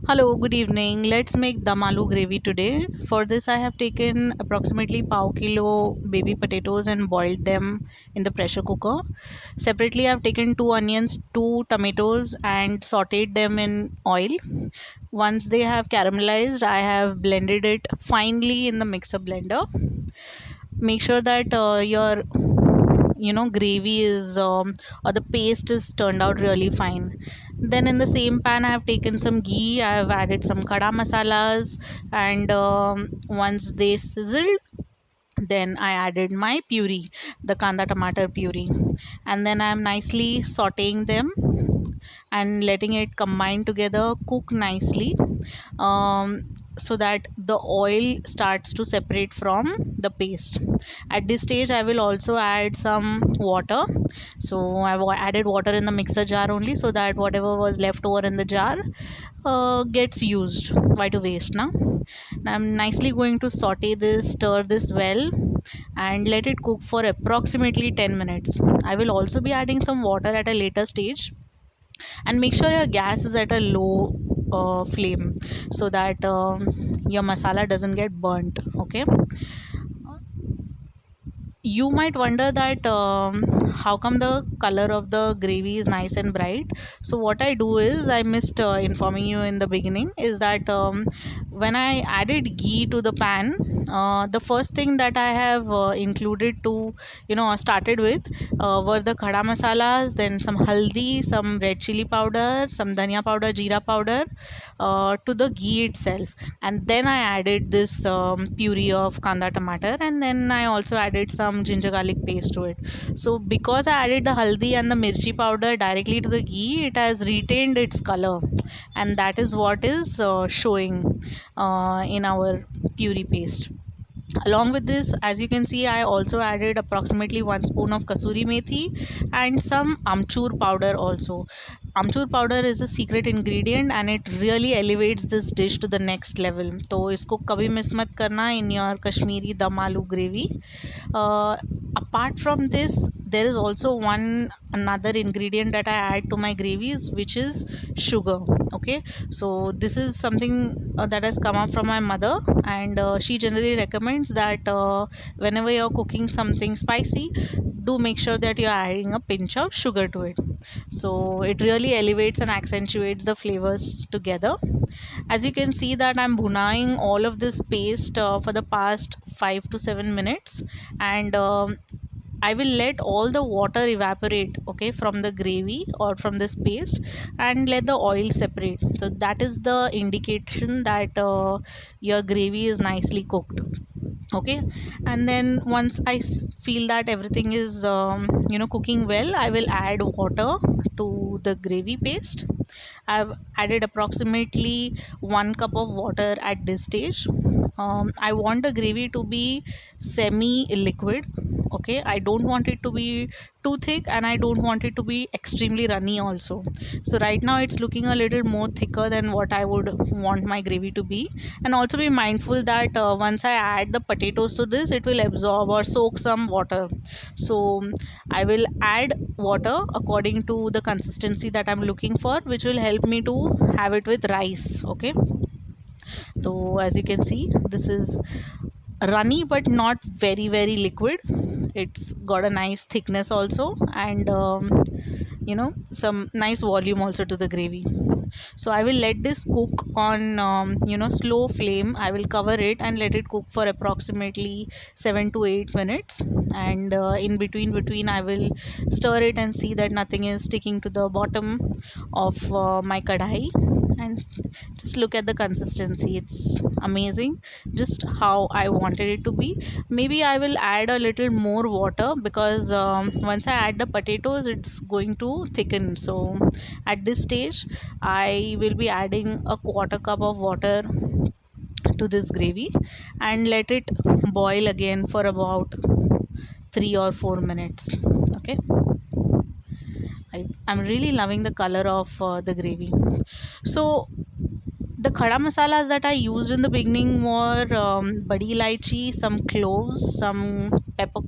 Hello, good evening. Let's make dum aloo gravy today. For this, I have taken approximately pav kilo baby potatoes and boiled them in the pressure cooker. Separately, I've taken two onions, two tomatoes, and sauteed them in oil. Once they have caramelized, I have blended it finely in the mixer blender. Make sure that your gravy is or the paste is turned out really fine. Then in the same pan I have taken some ghee. I have added some khada masalas, and once they sizzled, then I added my puree, the kanda tomato puree, and then I am nicely sauteing them and letting it combine together, cook nicely, so that the oil starts to separate from the paste. At this stage I will also add some water. So I've added water in the mixer jar only, so that whatever was left over in the jar gets used. Why to waste now? I'm nicely going to saute this, stir this well, and let it cook for approximately 10 minutes. I will also be adding some water at a later stage, and make sure your gas is at a low flame, so that your masala doesn't get burnt. Okay, you might wonder that how come the color of the gravy is nice and bright. So what I do is, I missed informing you in the beginning, is that when I added ghee to the pan, the first thing that I have included to, started with, were the khada masalas, then some haldi, some red chili powder, some dhania powder, jeera powder, to the ghee itself. And then I added this puree of kanda tomato, and then I also added some ginger garlic paste to it. So because I added the haldi and the mirchi powder directly to the ghee, it has retained its color, and that is what is showing in our puree paste. Along with this, as you can see, I also added approximately 1 spoon of kasuri methi and some amchur powder also. Amchur powder is a secret ingredient, and it really elevates this dish to the next level. तो इसको कभी miss मत करना in your Kashmiri dum aloo gravy. uh, Apart from this, there is also one another ingredient that I add to my gravies, which is sugar. Okay, so this is something that has come up from my mother, and she generally recommends that whenever you're cooking something spicy, do make sure that you're adding a pinch of sugar to it. So it really elevates and accentuates the flavors together. As you can see that I'm bhunaing all of this paste for the past 5 to 7 minutes, and I will let all the water evaporate, okay, from the gravy or from this paste, and let the oil separate. So that is the indication that your gravy is nicely cooked. Okay, and then once feel that everything is cooking well, I will add water to the gravy paste. I've added approximately 1 cup of water at this stage. I want the gravy to be semi liquid. Okay, I don't want it to be too thick, and I don't want it to be extremely runny also. So right now it's looking a little more thicker than what I would want my gravy to be. And also be mindful that once I add the potatoes to this, it will absorb or soak some water. So I will add water according to the consistency that I'm looking for, which will help me to have it with rice. Okay, so as you can see, this is runny but not very very liquid. It's got a nice thickness also, and some nice volume also to the gravy. So I will let this cook on slow flame. I will cover it and let it cook for approximately 7 to 8 minutes, and in between I will stir it and see that nothing is sticking to the bottom of my kadhai. And just look at the consistency, it's amazing, just how I wanted it to be. Maybe I will add a little more water, because once I add the potatoes, it's going to thicken. So at this stage I will be adding a quarter cup of water to this gravy, and let it boil again for about 3 or 4 minutes. Okay, I'm really loving the color of the gravy. So The khada masalas that I used in the beginning were badi ilaichi, some cloves, some pepper,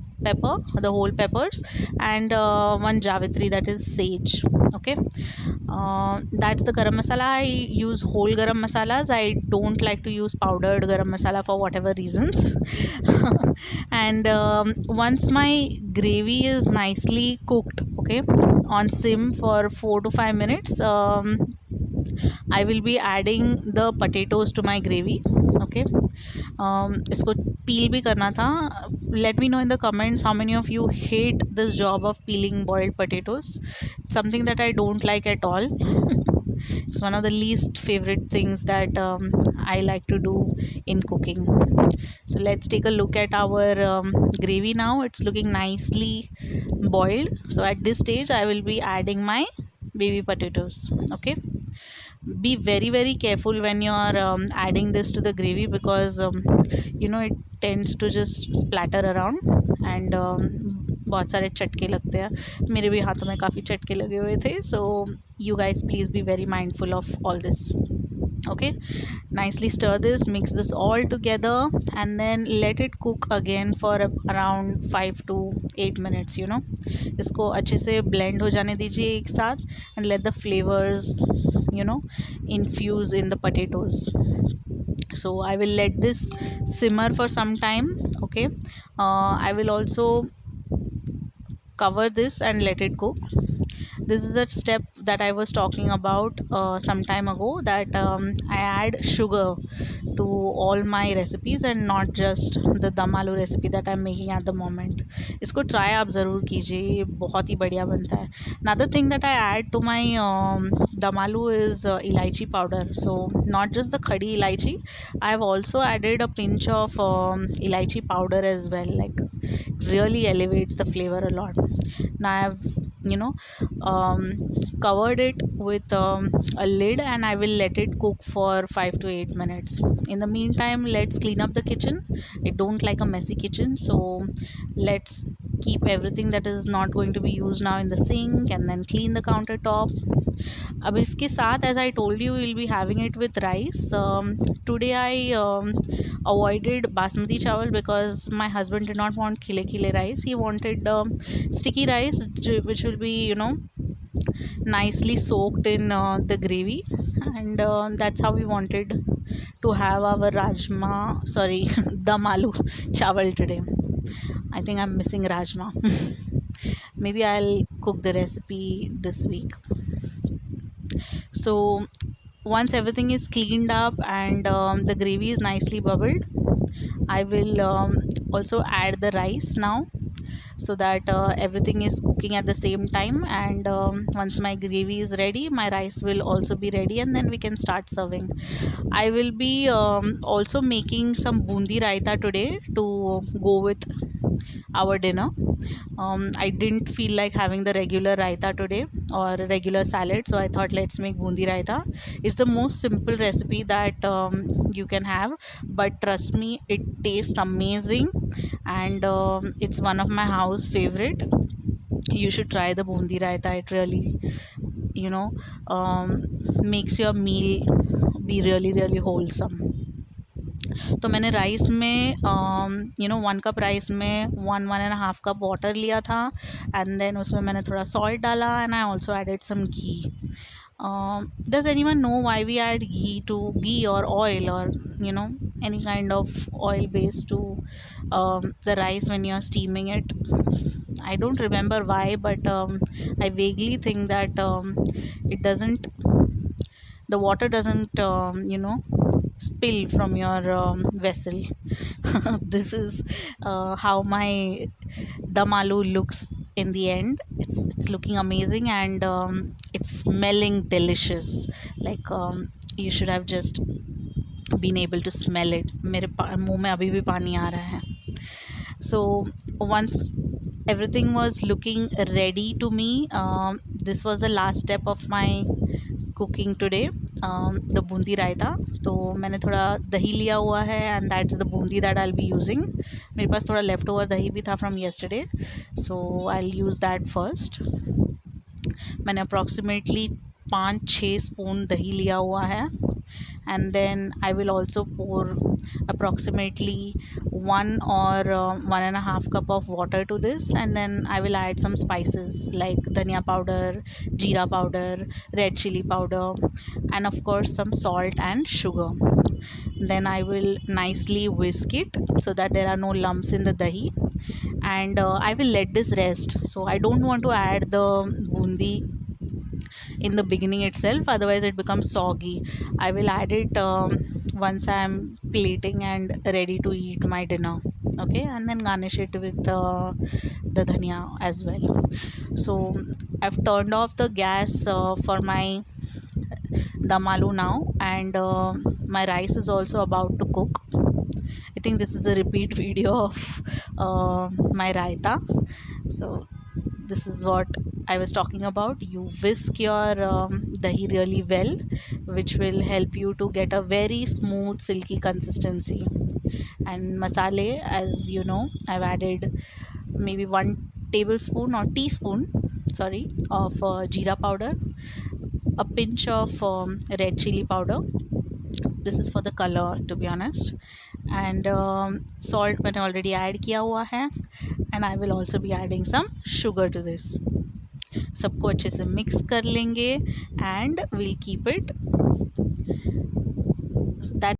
the whole peppers, and one javitri, that is sage. Okay, that's the garam masala. I use whole garam masalas. I don't like to use powdered garam masala for whatever reasons. And once my gravy is nicely cooked, okay, on sim for 4 to 5 minutes, I will be adding the potatoes to my gravy. Okay, इसको peel भी करना था. Let me know in the comments how many of you hate this job of peeling boiled potatoes. It's something that I don't like at all. It's one of the least favorite things that I like to do in cooking. So let's take a look at our gravy now. It's looking nicely boiled. So at this stage I will be adding my baby potatoes. Okay, be very careful when you are adding this to the gravy, because it tends to just splatter around, and बहुत सारे चटके लगते हैं. मेरे भी हाथों में काफ़ी चटके लगे हुए थे. So you guys please be very mindful of all this. Okay, nicely stir this, mix this all together, and then let it cook again for around 5 to 8 minutes. इसको अच्छे से blend हो जाने दीजिए एक साथ, and let the flavors infuse in the potatoes. So I will let this simmer for some time. Okay, I will also cover this and let it cook. This is a step that I was talking about some time ago, that I add sugar to all my recipes and not just the दम आलू recipe that I'm making at the moment. इसको try आप ज़रूर कीजिए, ये बहुत ही बढ़िया बनता है. Another thing that I add to my दम आलू is elaichi powder. So not just the khadi elaichi, I have also added a pinch of elaichi powder as well. Like, really elevates the flavor a lot. Now I have covered it with a lid, and I will let it cook for 5 to 8 minutes. In the meantime, let's clean up the kitchen. I don't like a messy kitchen, so let's keep everything that is not going to be used now in the sink, and then clean the countertop. अब इसके साथ, as I told you, we'll be having it with rice. Today I avoided basmati chawal because my husband did not want khile khile rice. He wanted sticky rice, which will be nicely soaked in the gravy, and that's how we wanted to have our rajma, sorry, dum aloo chawal today. I think I'm missing rajma. Maybe I'll cook the recipe this week. So once everything is cleaned up and the gravy is nicely bubbled, I will also add the rice now, so that everything is cooking at the same time. And once my gravy is ready, my rice will also be ready, and then we can start serving. I will be also making some bundi raita today to go with our dinner. I didn't feel like having the regular raita today or regular salad, so I thought let's make bundi raita. It's the most simple recipe that you can have, but trust me, it tastes amazing, and it's one of my house favorite. You should try the bundi raita. It really makes your meal be really wholesome. तो मैंने rice में 1 cup rice में 1.5 cup water लिया था, and then उसमें मैंने थोड़ा salt डाला, and I also added some ghee. Does anyone know why we add ghee or oil, or any kind of oil base to the rice when you are steaming it? I don't remember why, but I vaguely think that it doesn't the water doesn't spill from your vessel. This is how my dum aloo looks in the end. It's looking amazing, and it's smelling delicious. Like, you should have just been able to smell it. मेरे मुंह में अभी भी पानी आ रहा है. So once everything was looking ready to me, this was the last step of my cooking today, the boondi raita. तो मैंने थोड़ा दही लिया हुआ है, and that's the Bundi that I'll be using. मेरे पास थोड़ा लेफ्ट ओवर दही भी था from yesterday, so I'll use that first. मैंने अप्रॉक्सीमेटली 5-6 स्पून दही लिया हुआ है, and then I will also pour approximately 1 or 1.5 cup of water to this, and then I will add some spices like dhania powder, jeera powder, red chili powder, and of course some salt and sugar. Then I will nicely whisk it so that there are no lumps in the dahi, and I will let this rest. So I don't want to add the bundi in the beginning itself, otherwise it becomes soggy. I will add it once I am plating and ready to eat my dinner. Okay, and then garnish it with the dhania as well. So I've turned off the gas for my dum aloo now, and my rice is also about to cook. I think this is a repeat video of my raita. So this is what I was talking about. You whisk your dahi really well, which will help you to get a very smooth, silky consistency. And masale, as you know, I've added maybe 1 tablespoon or teaspoon, sorry, of jeera powder, a pinch of red chili powder. This is for the color, to be honest. And salt मैंने already add किया हुआ है, and I will also be adding some sugar to this. सबको अच्छे से mix कर लेंगे, and we'll keep it that